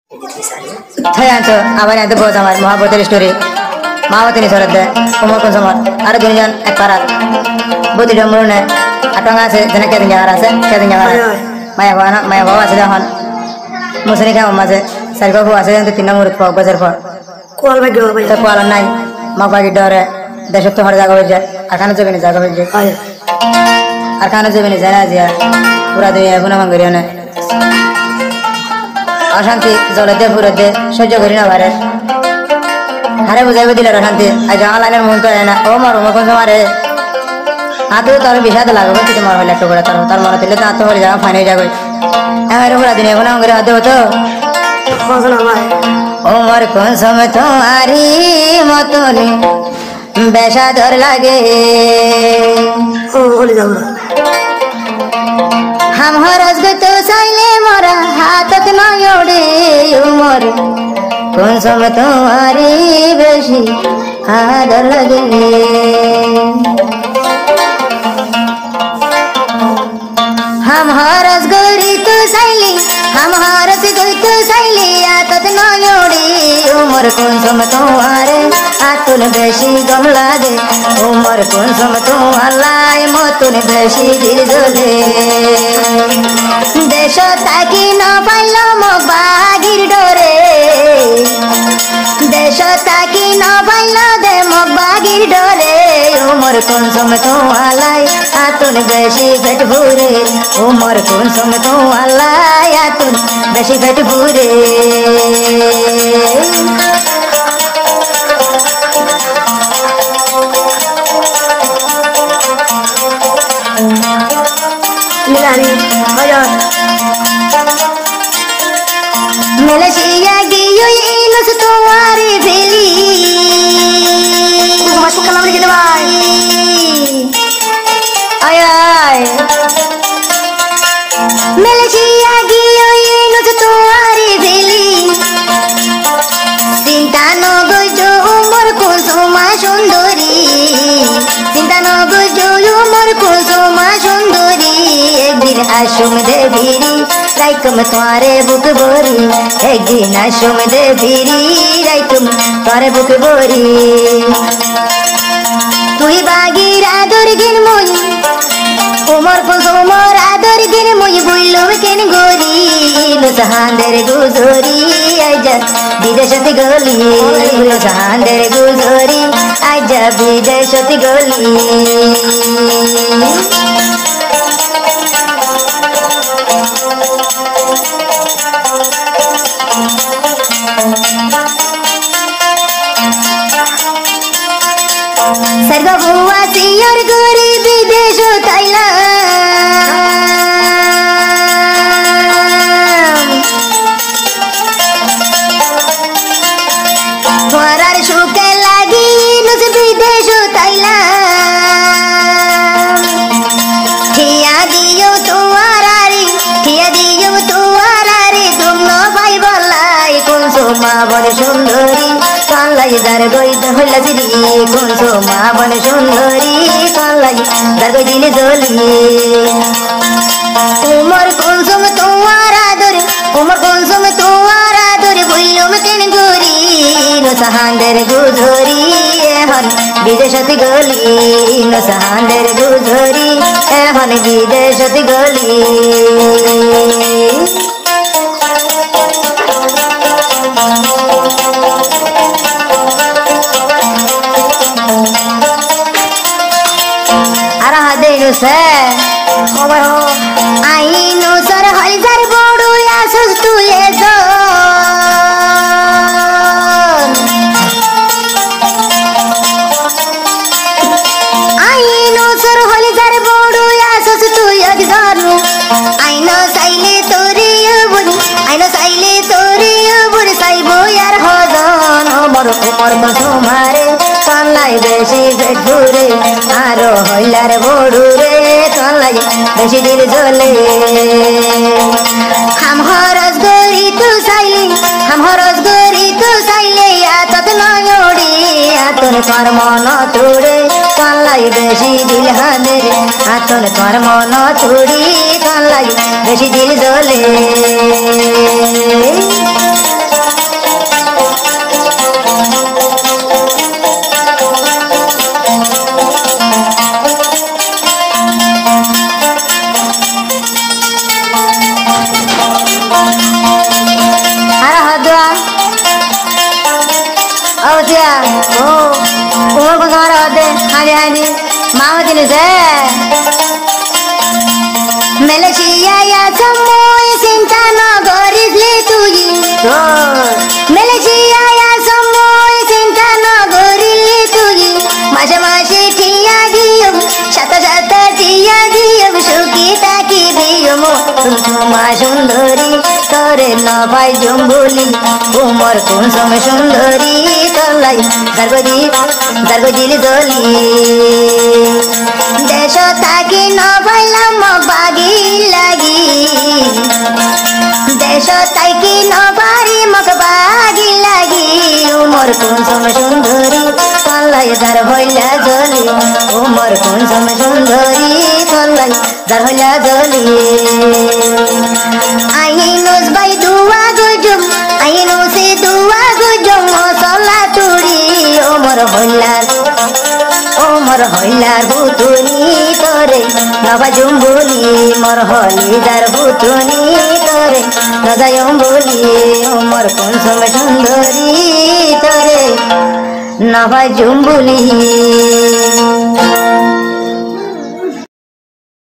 Thayanto, awan yang tebus sama Muhabbatul story. Mawat ini sorat deh, umur konsumer. Ada dunia ekparat. Budi domurune, atau nggak sih? Jenak kita jangan rasa, kita jangan. Maya bawa sudah han. Musni kan umat Sarko bawa sudah yang tiga murid bawa besar bawa. Kual bagi bawa. Kual nai, mau bagi dore. Desak tu harga kau je, akan tu bini jaga je. Akan tu bini jaga je. Pura dunia guna manggiriana. অশান্তি জলতে পুরোতে সহ্য করি না ভারে হারে বুঝাইবে দিলে অশান্তি আজ অনলাইনের মন তো না ও মর কোন মারে আতো তোর বিষাদ লাগবে কি তোমার হইলে একটু করে তার মনে দিলে তো হয়ে যাবে ফাইন হয়ে যাবে আমার পুরা দিন এখন করে হতে হতো ও মর কোন সময় তোমারি মতনে বেশাদর লাগে ও বলে যাবো हम हरस गए तो साइले मोरा हाथत ना योड़े उमर कौन समय तुम्हारी बेशी आदर लगे हम हरस गई तो साइले हम हरस गई तो साइले हाथत ना योड़े उमर कौन समय तुम्हारे आतुन बेशी गम लागे उमर कौन समय तुम्हारा মতন বেশি দিল জলে দেশ তাকি না পাইল মোক বাগির ডরে দেশ তাকি না পাইল দে মোক বাগির ডরে উমর কোন সময় তো আলাই আতুন বেশি পেট ভরে উমর কোন সময় তো আলাই আতুন বেশি পেট ভরে Milani, ayo. Malaysia giyo inus tuwari beli. Masuk ke dalam kita, Bay. Ayo. Malaysia giyo inus tuwari beli. Cinta no gojo umur kusuma sunduri. Cinta no gojo umur kusuma sunduri. একদিন আশুম দেবিরি রাইকুম তোমারে বুক বরি একদিন আশুম দেবিরি রাইকুম তোমারে বুক বরি তুই বাগির আদর গিন মুই উমর কুমর আদর গিন মুই বুইলুম কেন গরি নুসাহানদের গুজরি আইজা বিদেশতি গলি নুসাহানদের গুজরি আইজা বিদেশতি গলি Sarga buwa siyor gori bidesh Thailand Twarar shuke lagi nus bidesh Thailand Thiya diyo tuwarari tumno bhai bolai kunsuma bol sundari কালাই দার গই হইলা জিরি কোন সোমা বন সুন্দরী কালাই দার গই দিলে জলি উমর কোন সোম তোমার আদর উমর কোন সোম তোমার আদর বইলম কেন গরি নসাহানদের গুজরি এখন বিদেশতি গলি নসাহানদের গুজরি এখন বিদেশতি গলি se ai no sar hal jar bodu ya sus tu eso ai no sar hal jar bodu ya sus tu exanu ai no saile tori buri saibo yar hodan amar umar basumare kanlai beshi bedhure aro hoilar bodu বেশি দিন জলে हम हरस गरी तू साइले आतत नयोड़ी आतन कर मन तोड़े कालाई बेशी दिल हामेरे आतन कर मन तोड़ी कालाई बेशी दिल जले হানি হানি মাও জিনিসে মেলেশিয়া সময় চিন্তা নগরিলে তুই মেলেশিয়া সময় চিন্তা নগরিলে তুই মাসে মাসে ঠিয়া দিও সাত সাত দিয়া দিও সুখী তাকি দিও মা সুন্দরী তোরে নভাই জম্বুলি উমর কুসুম সুন্দরী তলাই জারগজিলি জলি দেশ তাকি নভাইলাম বাগি লাগি দেশ তাকি নবারি মক বাগি লাগি উমর কুসুম সুন্দরী তলাই জার হইলা জলি উমর কুসুম সুন্দরী তলাই জার হইলা জলি আইনুস বাই দুয়া গুজুম আইনুসে দুয়া গুজুম মশলা তুড়ি ওমর হইলার ভুতুনি তোরে নবাজুম বলি মোর হলিদার ভুতুনি তোরে নজায়ুম বলি ওমর কুসুম সুন্দরী তোরে নবাজুম বলি